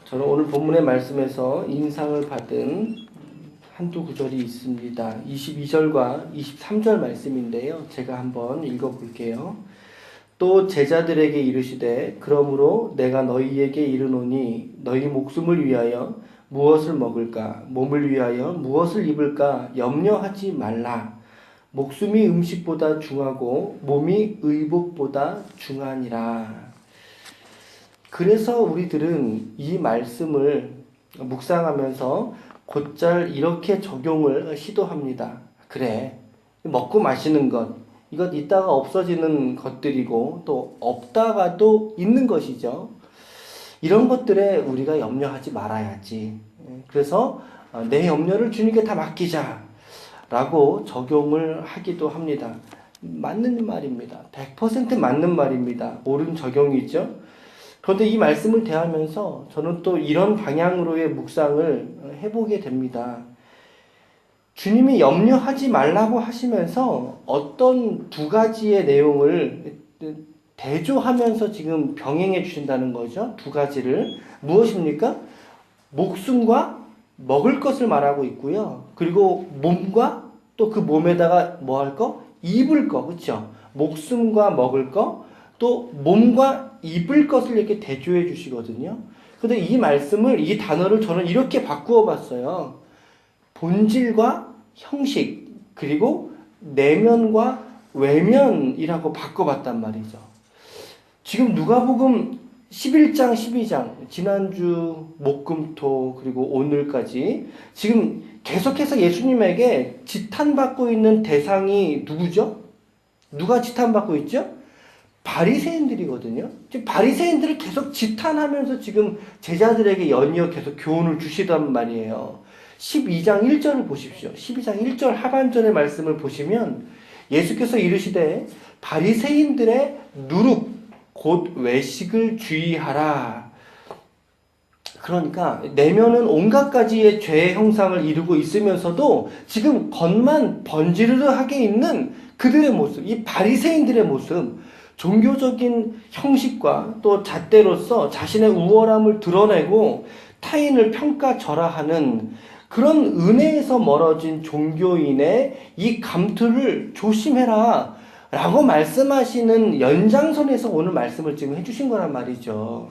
저는 오늘 본문의 말씀에서 인상을 받은 한두 구절이 있습니다. 22절과 23절 말씀인데요. 제가 한번 읽어볼게요. 또 제자들에게 이르시되 그러므로 내가 너희에게 이르노니 너희 목숨을 위하여 무엇을 먹을까 몸을 위하여 무엇을 입을까 염려하지 말라. 목숨이 음식보다 중하고 몸이 의복보다 중하니라. 그래서 우리들은 이 말씀을 묵상하면서 곧잘 이렇게 적용을 시도합니다. 그래, 먹고 마시는 것, 이것 있다가 없어지는 것들이고 또 없다가도 있는 것이죠. 이런 것들에 우리가 염려하지 말아야지. 그래서 내 염려를 주님께 다 맡기자 라고 적용을 하기도 합니다. 맞는 말입니다. 100% 맞는 말입니다. 옳은 적용이죠. 그런데 이 말씀을 대하면서 저는 또 이런 방향으로의 묵상을 해보게 됩니다. 주님이 염려하지 말라고 하시면서 어떤 두 가지의 내용을 대조하면서 지금 병행해 주신다는 거죠. 두 가지를. 무엇입니까? 목숨과 먹을 것을 말하고 있고요. 그리고 몸과 또 그 몸에다가 뭐 할 거? 입을 거. 그렇죠? 목숨과 먹을 거, 또 몸과 입을 것을 이렇게 대조해 주시거든요. 근데 이 말씀을, 이 단어를 저는 이렇게 바꾸어 봤어요. 본질과 형식, 그리고 내면과 외면이라고 바꿔봤단 말이죠. 지금 누가복음 11장, 12장, 지난주 목금토 그리고 오늘까지 지금 계속해서 예수님에게 지탄받고 있는 대상이 누구죠? 누가 지탄받고 있죠? 바리새인들이거든요. 지금 바리새인들을 계속 지탄하면서 지금 제자들에게 연이어 계속 교훈을 주시단 말이에요. 12장 1절을 보십시오. 12장 1절 하반절의 말씀을 보시면 예수께서 이르시되 바리새인들의 누룩 곧 외식을 주의하라. 그러니까 내면은 온갖 가지의 죄의 형상을 이루고 있으면서도 지금 겉만 번지르르하게 있는 그들의 모습, 이 바리새인들의 모습, 종교적인 형식과 또 잣대로서 자신의 우월함을 드러내고 타인을 평가절하하는 그런 은혜에서 멀어진 종교인의 이 감투를 조심해라 라고 말씀하시는 연장선에서 오늘 말씀을 지금 해주신 거란 말이죠.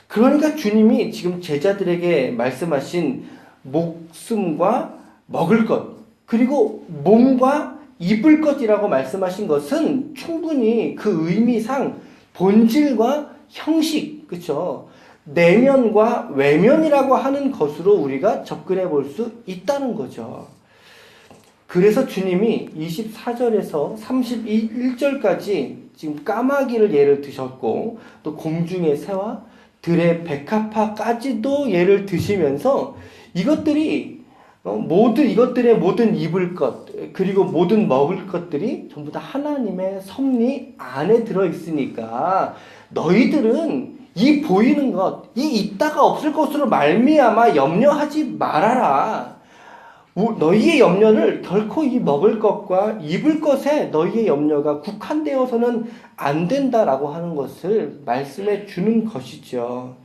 그러니까 주님이 지금 제자들에게 말씀하신 목숨과 먹을 것, 그리고 몸과 입을 것이라고 말씀하신 것은 충분히 그 의미상 본질과 형식, 그쵸? 내면과 외면이라고 하는 것으로 우리가 접근해 볼 수 있다는 거죠. 그래서 주님이 24절에서 31절까지 지금 까마귀를 예를 드셨고 또 공중의 새와 들의 백합화까지도 예를 드시면서 이것들이 이것들의 모든 입을 것, 그리고 모든 먹을 것들이 전부 다 하나님의 섭리 안에 들어있으니까 너희들은 이 보이는 것, 이 있다가 없을 것으로 말미암아 염려하지 말아라. 너희의 염려를 결코 이 먹을 것과 입을 것에 너희의 염려가 국한되어서는 안 된다라고 하는 것을 말씀해 주는 것이죠.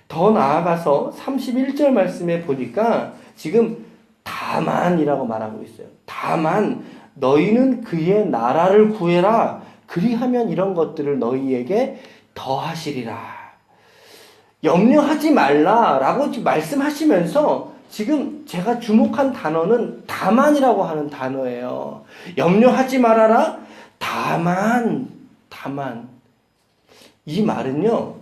더 나아가서 31절 말씀에 보니까 지금 다만이라고 말하고 있어요. 다만 너희는 그의 나라를 구해라. 그리하면 이런 것들을 너희에게 더하시리라. 염려하지 말라라고 말씀하시면서 지금 제가 주목한 단어는 다만이라고 하는 단어예요. 염려하지 말아라. 다만. 이 말은요,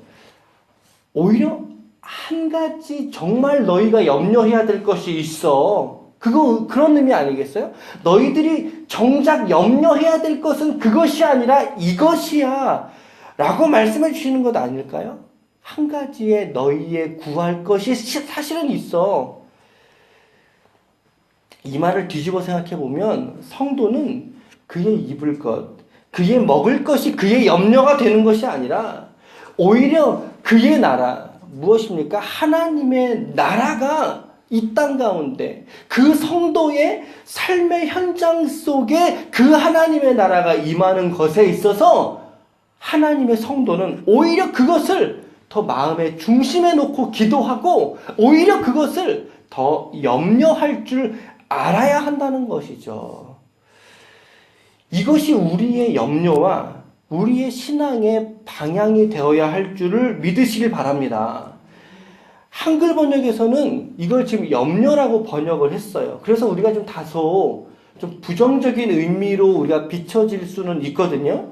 오히려 한 가지 정말 너희가 염려해야 될 것이 있어. 그런 의미 아니겠어요? 너희들이 정작 염려해야 될 것은 그것이 아니라 이것이야. 라고 말씀해 주시는 것 아닐까요? 한 가지의 너희의 구할 것이 사실은 있어. 이 말을 뒤집어 생각해 보면 성도는 그의 입을 것, 그의 먹을 것이 그의 염려가 되는 것이 아니라 오히려 그의 나라, 무엇입니까? 하나님의 나라가 이 땅 가운데 그 성도의 삶의 현장 속에 그 하나님의 나라가 임하는 것에 있어서 하나님의 성도는 오히려 그것을 더 마음의 중심에 놓고 기도하고 오히려 그것을 더 염려할 줄 알아야 한다는 것이죠. 이것이 우리의 염려와 우리의 신앙의 방향이 되어야 할 줄을 믿으시길 바랍니다. 한글 번역에서는 이걸 지금 염려라고 번역을 했어요. 그래서 우리가 좀 다소 좀 부정적인 의미로 우리가 비춰질 수는 있거든요.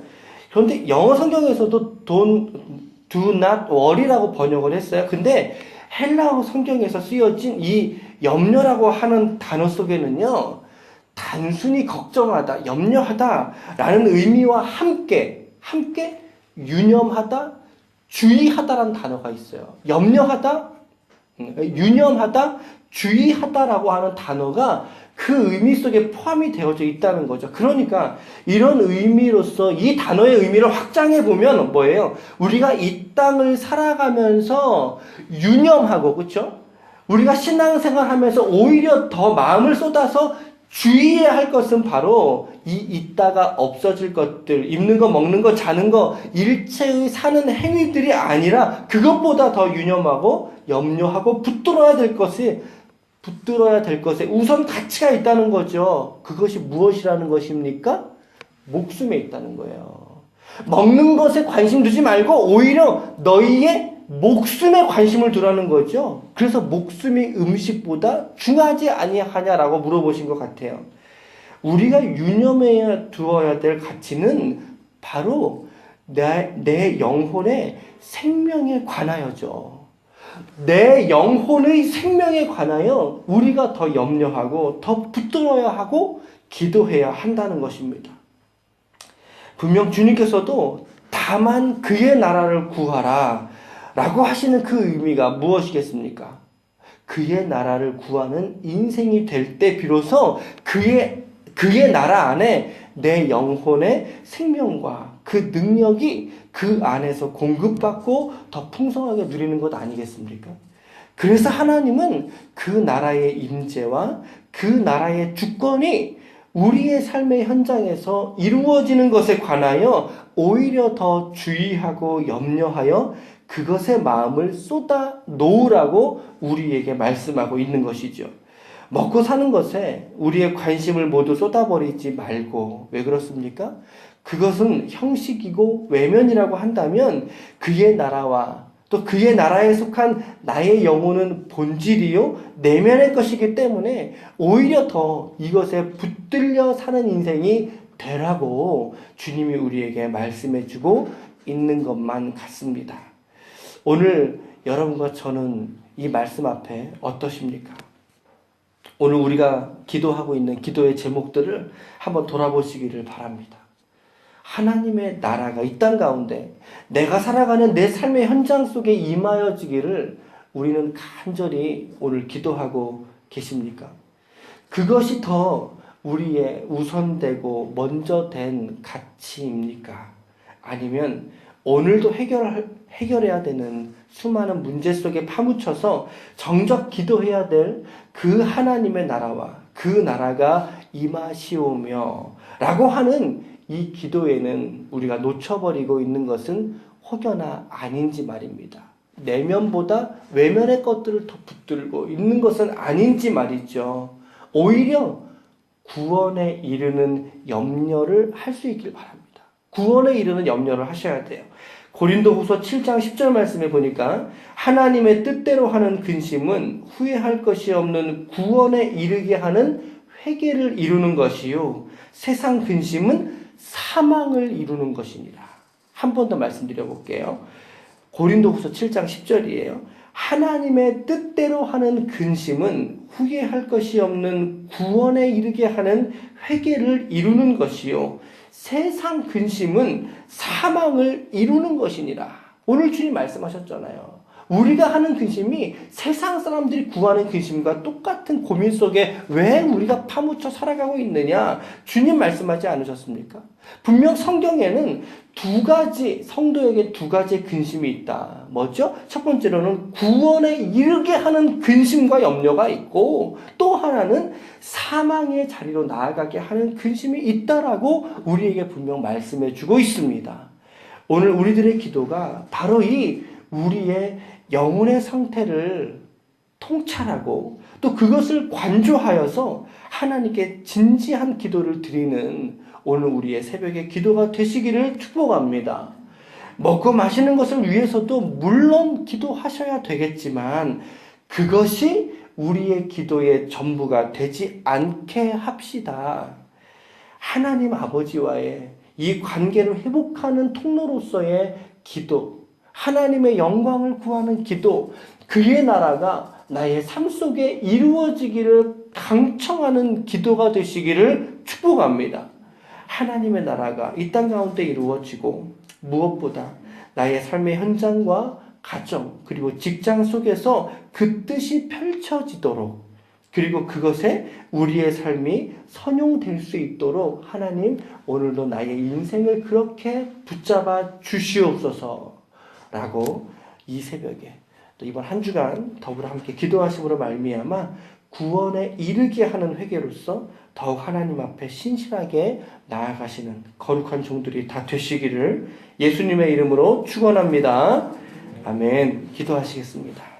그런데 영어 성경에서도 do not worry라고 번역을 했어요. 근데 헬라어 성경에서 쓰여진 이 염려라고 하는 단어 속에는요, 단순히 걱정하다, 염려하다라는 의미와 함께 유념하다, 주의하다라는 단어가 있어요. 염려하다, 유념하다, 주의하다라고 하는 단어가 그 의미 속에 포함이 되어져 있다는 거죠. 그러니까 이런 의미로서 이 단어의 의미를 확장해 보면 뭐예요? 우리가 이 땅을 살아가면서 유념하고, 그렇죠? 우리가 신앙생활 하면서 오히려 더 마음을 쏟아서 주의해야 할 것은 바로 있다가 없어질 것들, 입는 거, 먹는 거, 자는 거, 일체의 사는 행위들이 아니라 그것보다 더 유념하고 염려하고 붙들어야 될 것에 우선 가치가 있다는 거죠. 그것이 무엇이라는 것입니까? 목숨에 있다는 거예요. 먹는 것에 관심 두지 말고 오히려 너희의 목숨에 관심을 두라는 거죠. 그래서 목숨이 음식보다 중하지 아니하냐라고 물어보신 것 같아요. 우리가 유념해 두어야 될 가치는 바로 내 영혼의 생명에 관하여죠. 내 영혼의 생명에 관하여 우리가 더 염려하고 더 붙들어야 하고 기도해야 한다는 것입니다. 분명 주님께서도 다만 그의 나라를 구하라 라고 하시는 그 의미가 무엇이겠습니까? 그의 나라를 구하는 인생이 될 때 비로소 그의 나라 안에 내 영혼의 생명과 그 능력이 그 안에서 공급받고 더 풍성하게 누리는 것 아니겠습니까? 그래서 하나님은 그 나라의 임재와 그 나라의 주권이 우리의 삶의 현장에서 이루어지는 것에 관하여 오히려 더 주의하고 염려하여 그것에 마음을 쏟아 놓으라고 우리에게 말씀하고 있는 것이죠. 먹고 사는 것에 우리의 관심을 모두 쏟아버리지 말고, 왜 그렇습니까? 그것은 형식이고 외면이라고 한다면 그의 나라와 또 그의 나라에 속한 나의 영혼은 본질이요 내면의 것이기 때문에 오히려 더 이것에 붙들려 사는 인생이 되라고 주님이 우리에게 말씀해 주고 있는 것만 같습니다. 오늘 여러분과 저는 이 말씀 앞에 어떠십니까? 오늘 우리가 기도하고 있는 기도의 제목들을 한번 돌아보시기를 바랍니다. 하나님의 나라가 이 땅 가운데 내가 살아가는 내 삶의 현장 속에 임하여지기를 우리는 간절히 오늘 기도하고 계십니까? 그것이 더 우리의 우선되고 먼저 된 가치입니까? 아니면 오늘도 해결해야 되는 수많은 문제 속에 파묻혀서 정작 기도해야 될 그 하나님의 나라와 그 나라가 임하시오며 라고 하는 이 기도에는 우리가 놓쳐버리고 있는 것은 혹여나 아닌지 말입니다. 내면보다 외면의 것들을 더 붙들고 있는 것은 아닌지 말이죠. 오히려 구원에 이르는 염려를 할 수 있길 바랍니다. 구원에 이르는 염려를 하셔야 돼요. 고린도후서 7장 10절 말씀에 보니까 하나님의 뜻대로 하는 근심은 후회할 것이 없는 구원에 이르게 하는 회개를 이루는 것이요 세상 근심은 사망을 이루는 것이니라. 한 번 더 말씀드려 볼게요. 고린도후서 7장 10절이에요. 하나님의 뜻대로 하는 근심은 후회할 것이 없는 구원에 이르게 하는 회개를 이루는 것이요 세상 근심은 사망을 이루는 것이니라. 오늘 주님 말씀하셨잖아요. 우리가 하는 근심이 세상 사람들이 구하는 근심과 똑같은 고민 속에 왜 우리가 파묻혀 살아가고 있느냐? 주님 말씀하지 않으셨습니까? 분명 성경에는 성도에게 두 가지의 근심이 있다. 뭐죠? 첫 번째로는 구원에 이르게 하는 근심과 염려가 있고 또 하나는 사망의 자리로 나아가게 하는 근심이 있다라고 우리에게 분명 말씀해 주고 있습니다. 오늘 우리들의 기도가 바로 이 우리의 영혼의 상태를 통찰하고 또 그것을 관조하여서 하나님께 진지한 기도를 드리는 오늘 우리의 새벽의 기도가 되시기를 축복합니다. 먹고 마시는 것을 위해서도 물론 기도하셔야 되겠지만 그것이 우리의 기도의 전부가 되지 않게 합시다. 하나님 아버지와의 이 관계를 회복하는 통로로서의 기도, 하나님의 영광을 구하는 기도, 그의 나라가 나의 삶 속에 이루어지기를 강청하는 기도가 되시기를 축복합니다. 하나님의 나라가 이 땅 가운데 이루어지고 무엇보다 나의 삶의 현장과 가정 그리고 직장 속에서 그 뜻이 펼쳐지도록 그리고 그것에 우리의 삶이 선용될 수 있도록 하나님 오늘도 나의 인생을 그렇게 붙잡아 주시옵소서라고 이 새벽에 또 이번 한 주간 더불어 함께 기도하심으로 말미암아 구원에 이르게 하는 회개로서 더욱 하나님 앞에 신실하게 나아가시는 거룩한 종들이 다 되시기를 예수님의 이름으로 축원합니다. 아멘. 기도하시겠습니다.